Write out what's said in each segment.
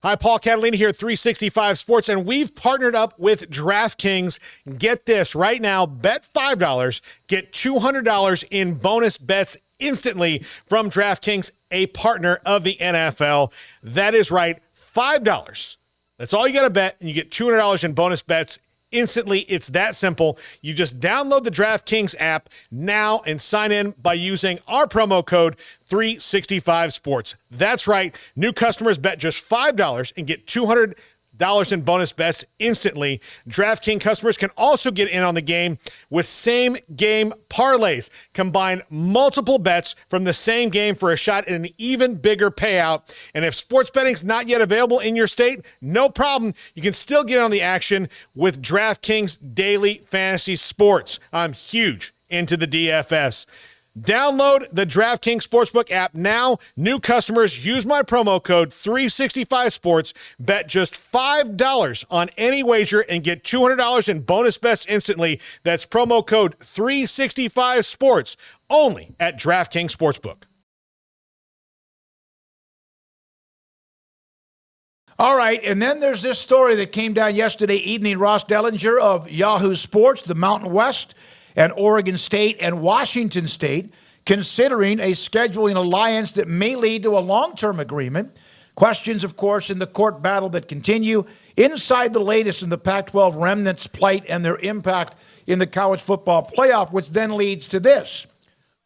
Hi, Paul Catalina here at 365 Sports, and we've partnered up with DraftKings. Get this, right now, bet $5, get $200 in bonus bets instantly from DraftKings, a partner of the NFL. That is right, $5. That's all you got to bet, and you get $200 in bonus bets instantly. It's that simple. You just download the DraftKings app now and sign in by using our promo code 365sports. That's right. New customers bet just $5 and get $200 in bonus bets instantly. DraftKings customers can also get in on the game with same game parlays. Combine multiple bets from the same game for a shot at an even bigger payout. And if sports betting's not yet available in your state, no problem. You can still get on the action with DraftKings Daily Fantasy Sports. I'm huge into the DFS. Download the DraftKings Sportsbook app now. New customers use my promo code 365sports. Bet just $5 on any wager and get $200 in bonus bets instantly. That's promo code 365sports only at DraftKings Sportsbook. All right, and then there's this story that came down yesterday evening. Ross Dellinger of Yahoo Sports, the Mountain West, and Oregon State and Washington State considering a scheduling alliance that may lead to a long-term agreement. Questions, of course, in the court battle that continue. Inside the latest in the Pac-12 remnants' plight and their impact in the college football playoff, which then leads to this.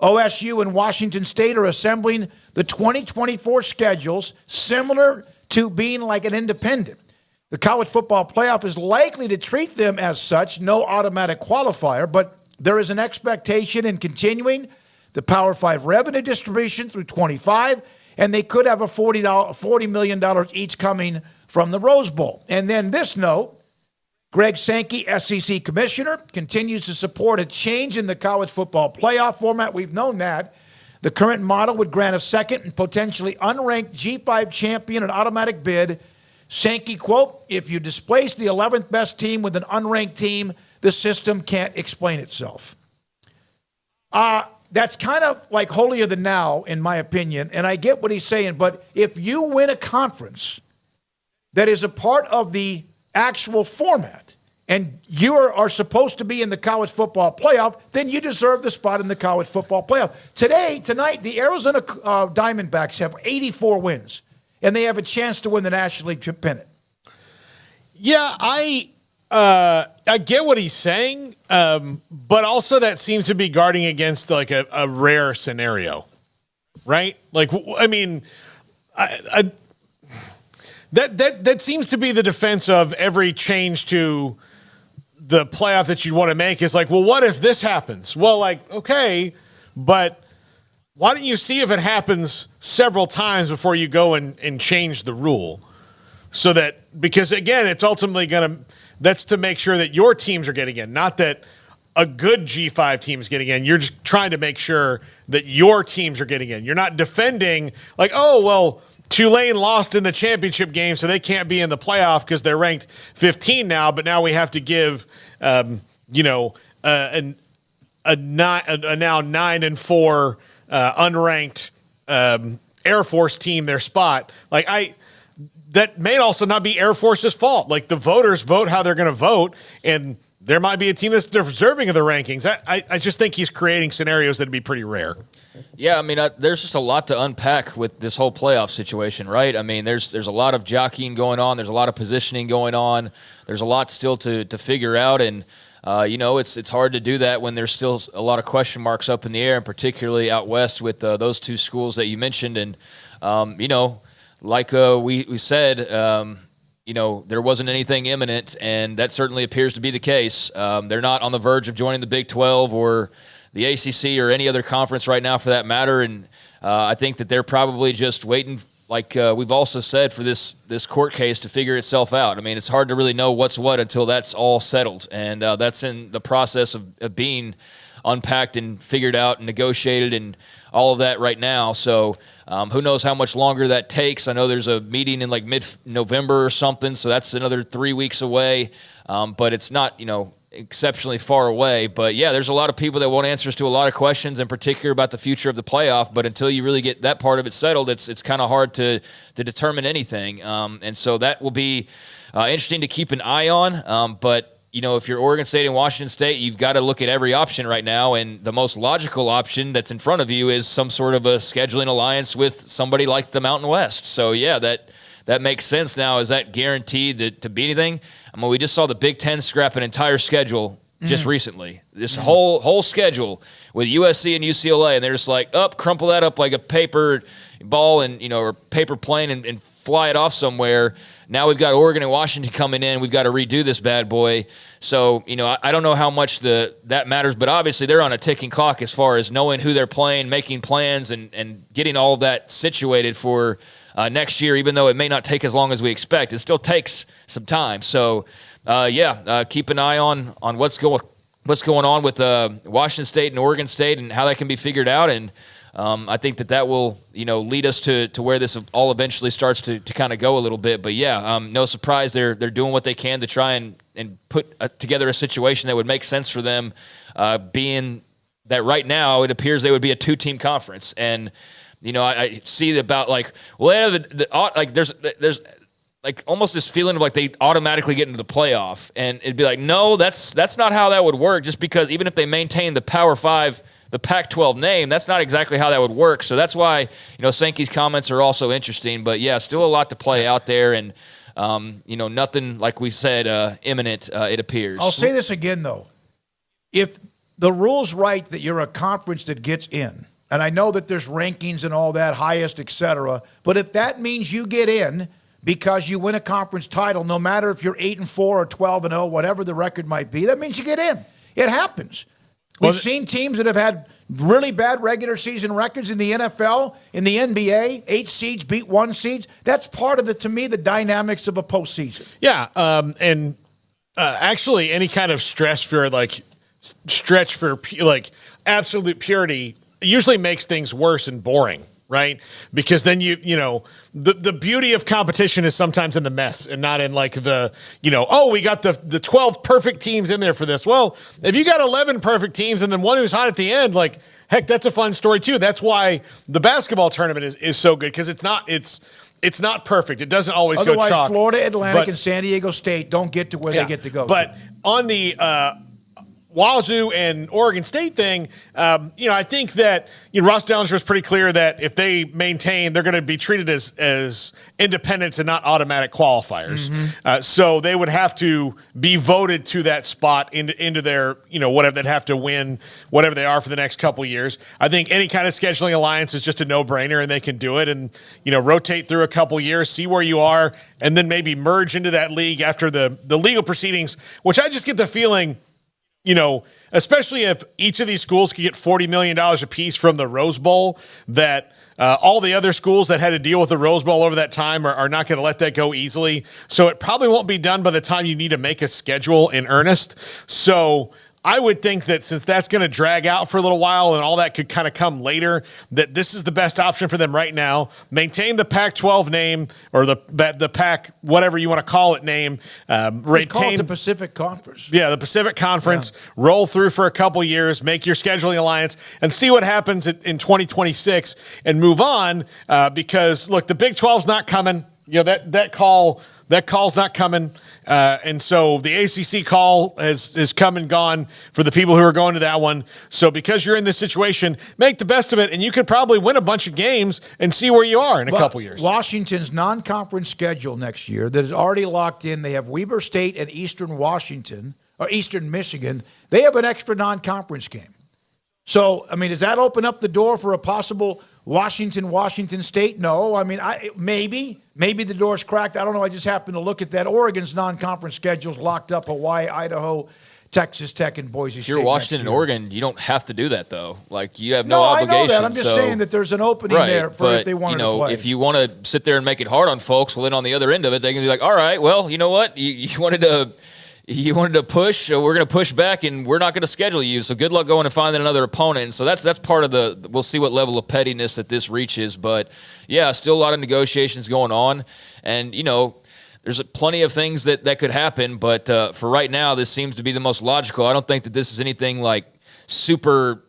OSU and Washington State are assembling the 2024 schedules similar to being like an independent. The college football playoff is likely to treat them as such, no automatic qualifier, but there is an expectation in continuing the Power 5 revenue distribution through 25, and they could have a $40 million each coming from the Rose Bowl. And then this note, Greg Sankey, SEC commissioner, continues to support a change in the college football playoff format. We've known that. The current model would grant a second and potentially unranked G5 champion an automatic bid. Sankey, quote, "If you displace the 11th best team with an unranked team, the system can't explain itself." That's kind of like holier than thou, in my opinion, and I get what he's saying, but if you win a conference that is a part of the actual format and you are supposed to be in the college football playoff, then you deserve the spot in the college football playoff. Tonight, the Arizona Diamondbacks have 84 wins, and they have a chance to win the National League pennant. Yeah, I get what he's saying, but also that seems to be guarding against like a rare scenario, right? Like, I mean, that seems to be the defense of every change to the playoff that you want to make is like, well, what if this happens? Well, like, okay, but why don't you see if it happens several times before you go and change the rule? So that, because again, it's ultimately that's to make sure that your teams are getting in, not that a good G5 team is getting in. You're just trying to make sure that your teams are getting in. You're not defending like, oh, well, Tulane lost in the championship game, so they can't be in the playoff because they're ranked 15 now, but now we have to give, a now 9-4 unranked Air Force team their spot. Like that may also not be Air Force's fault. Like the voters vote how they're going to vote, and there might be a team that's deserving of the rankings. I just think he's creating scenarios that'd be pretty rare. Yeah, I mean, there's just a lot to unpack with this whole playoff situation, right? I mean, there's a lot of jockeying going on. There's a lot of positioning going on. There's a lot still to figure out, and it's hard to do that when there's still a lot of question marks up in the air, and particularly out west with those two schools that you mentioned. And like we said, there wasn't anything imminent, and that certainly appears to be the case. They're not on the verge of joining the Big 12 or the ACC or any other conference right now for that matter, and I think that they're probably just waiting, like we've also said, for this court case to figure itself out. I mean, it's hard to really know what's what until that's all settled, and that's in the process of being unpacked and figured out and negotiated and all of that right now. So who knows how much longer that takes. I know there's a meeting in like mid-November or something, so that's another 3 weeks away, but it's not, exceptionally far away. But yeah, there's a lot of people that want answers to a lot of questions, in particular about the future of the playoff. But until you really get that part of it settled, it's kind of hard to determine anything. And so that will be interesting to keep an eye on. But if you're Oregon State and Washington State, you've got to look at every option right now. And the most logical option that's in front of you is some sort of a scheduling alliance with somebody like the Mountain West. So yeah, that makes sense now. Is that guaranteed to be anything? I mean, we just saw the Big Ten scrap an entire schedule just recently. This whole schedule with USC and UCLA, and they're just like, crumple that up like a paper ball and or paper plane and fly it off somewhere. Now we've got Oregon and Washington coming in. We've got to redo this bad boy. So I don't know how much that matters, but obviously they're on a ticking clock as far as knowing who they're playing, making plans, and getting all of that situated for next year, even though it may not take as long as we expect. It still takes some time. So, keep an eye on what's going on with Washington State and Oregon State and how that can be figured out. And I think that will lead us to where this all eventually starts to kind of go a little bit. But no surprise they're doing what they can to try and put together a situation that would make sense for them, being that right now it appears they would be a 2-team conference. And I see about there's like almost this feeling of like they automatically get into the playoff, and it'd be like, no, that's not how that would work. Just because even if they maintain the Power 5, the Pac-12 name, that's not exactly how that would work. So that's why Sankey's comments are also interesting. But yeah, still a lot to play out there, and nothing like we said imminent. It appears. I'll say this again though, if the rule's right that you're a conference that gets in. And I know that there's rankings and all that, highest, et cetera. But if that means you get in because you win a conference title, no matter if you're 8-4 or 12-0, whatever the record might be, that means you get in. It happens. We've seen teams that have had really bad regular season records in the NFL, in the NBA, 8 seeds beat 1 seeds. That's part of to me, the dynamics of a postseason. Yeah, and actually any kind of stretch for absolute purity usually makes things worse and boring, right? Because then the beauty of competition is sometimes in the mess and not in like we got the 12 perfect teams in there for this. Well, if you got 11 perfect teams and then one who's hot at the end, like, heck, that's a fun story too. That's why the basketball tournament is so good, because it's not perfect. It doesn't always go chalk. Otherwise, Florida Atlantic and San Diego State don't get to where they get to go. But on the Wazzu and Oregon State thing, I think that Ross Dellinger was pretty clear that if they maintain, they're going to be treated as independents and not automatic qualifiers. Mm-hmm. So they would have to be voted to that spot into their, whatever they'd have to win, whatever they are for the next couple of years. I think any kind of scheduling alliance is just a no-brainer, and they can do it and, rotate through a couple of years, see where you are, and then maybe merge into that league after the legal proceedings, which I just get the feeling, especially if each of these schools could get $40 million apiece from the Rose Bowl, that all the other schools that had to deal with the Rose Bowl over that time are not going to let that go easily. So it probably won't be done by the time you need to make a schedule in earnest. So I would think that since that's going to drag out for a little while and all that could kind of come later, that this is the best option for them right now. Maintain the Pac-12 name or the Pac, whatever you want to call it, name. Let's call it the Pacific Conference. Yeah, the Pacific Conference. Yeah. Roll through for a couple years, make your scheduling alliance, and see what happens in 2026 and move on. Because, look, the Big 12's not coming. That call's not coming. And so the ACC call has come and gone for the people who are going to that one. So because you're in this situation, make the best of it, and you could probably win a bunch of games and see where you are in a couple years. Washington's non-conference schedule next year that is already locked in, they have Weber State and Eastern Washington, or Eastern Michigan. They have an extra non-conference game. So, does that open up the door for a possible Washington State? No. Maybe the door's cracked. I don't know. I just happened to look at that. Oregon's non-conference schedule's locked up. Hawaii, Idaho, Texas Tech, and Boise State. If you're Washington and Oregon, you don't have to do that, though. Like, you have no obligation. I know that. I'm just saying that there's an opening there for if they wanted to play. If you want to sit there and make it hard on folks, well, then on the other end of it, they can be like, all right, well, you know what? You wanted to push, so we're going to push back, and we're not going to schedule you. So good luck going and finding another opponent. So that's part of we'll see what level of pettiness that this reaches. But, yeah, still a lot of negotiations going on. And, there's plenty of things that could happen, but for right now, this seems to be the most logical. I don't think that this is anything like super,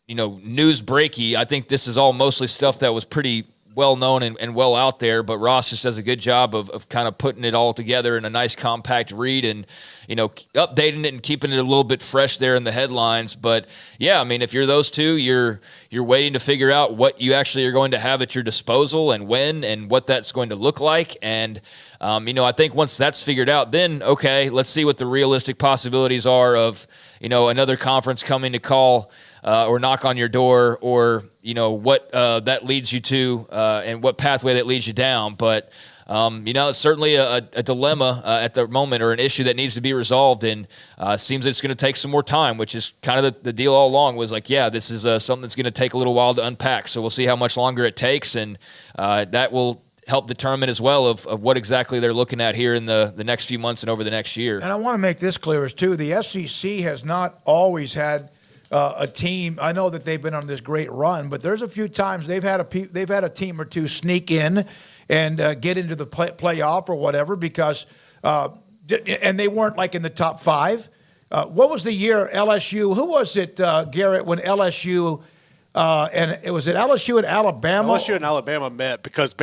news breaky. I think this is all mostly stuff that was pretty well known and well out there, but Ross just does a good job of kind of putting it all together in a nice compact read and, updating it and keeping it a little bit fresh there in the headlines. But yeah, I mean, if you're those two, you're waiting to figure out what you actually are going to have at your disposal and when and what that's going to look like. And, I think once that's figured out, then, okay, let's see what the realistic possibilities are of, another conference coming to call or knock on your door, or what that leads you to and what pathway that leads you down. But it's certainly a dilemma at the moment, or an issue that needs to be resolved, and seems it's going to take some more time, which is kind of the deal all along. Was like, yeah, this is something that's going to take a little while to unpack. So we'll see how much longer it takes, and that will help determine as well of what exactly they're looking at here in the next few months and over the next year. And I want to make this clear as too: the SEC has not always had a team. I know that they've been on this great run, but there's a few times they've had a team or two sneak in and get into the playoff or whatever, because and they weren't like in the top 5. What was the year LSU? Who was it, Garrett, when LSU and it was at LSU and Alabama? LSU and Alabama met because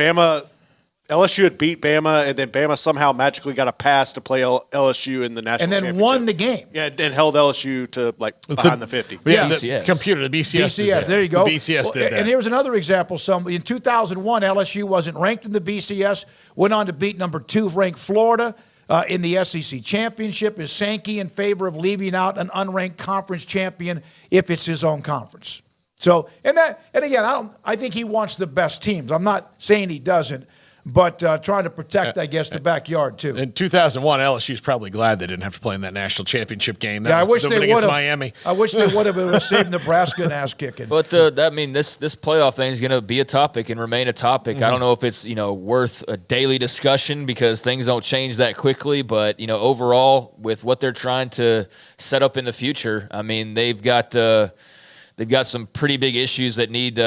LSU had beat Bama, and then Bama somehow magically got a pass to play LSU in the national championship. And then won the game. Yeah, and held LSU to behind the 50. Yeah, BCS. the computer, the BCS. BCS, there you go. The BCS did that. And here's another example. In 2001, LSU wasn't ranked in the BCS, went on to beat number 2 ranked Florida in the SEC championship. Is Sankey in favor of leaving out an unranked conference champion if it's his own conference? So, and again, I think he wants the best teams. I'm not saying he doesn't, but trying to protect, I guess, the backyard too. In 2001, LSU's probably glad they didn't have to play in that national championship game. I wish they would have. Miami. I wish they would have saved Nebraska an ass kicking. But this playoff thing is going to be a topic and remain a topic. I don't know if it's worth a daily discussion, because things don't change that quickly. But overall, with what they're trying to set up in the future, I mean, they've got some pretty big issues that need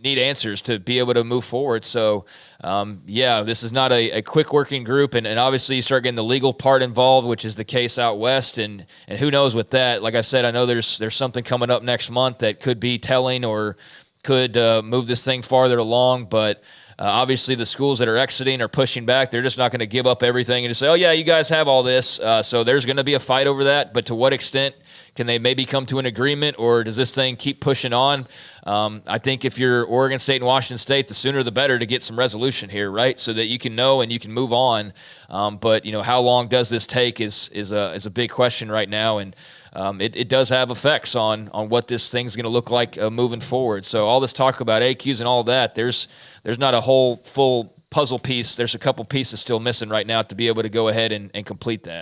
answers to be able to move forward. So, this is not a quick working group, and obviously you start getting the legal part involved, which is the case out west, and who knows with that. Like I said, I know there's something coming up next month that could be telling or could move this thing farther along, but obviously the schools that are exiting are pushing back. They're just not going to give up everything and just say, oh yeah, you guys have all this. So there's going to be a fight over that, but to what extent can they maybe come to an agreement, or does this thing keep pushing on? I think if you're Oregon State and Washington State, the sooner the better to get some resolution here, right? So that you can know and you can move on. But how long does this take is a big question right now, and it does have effects on what this thing's going to look like moving forward. So all this talk about AQs and all that, there's not a whole full puzzle piece. There's a couple pieces still missing right now to be able to go ahead and complete that.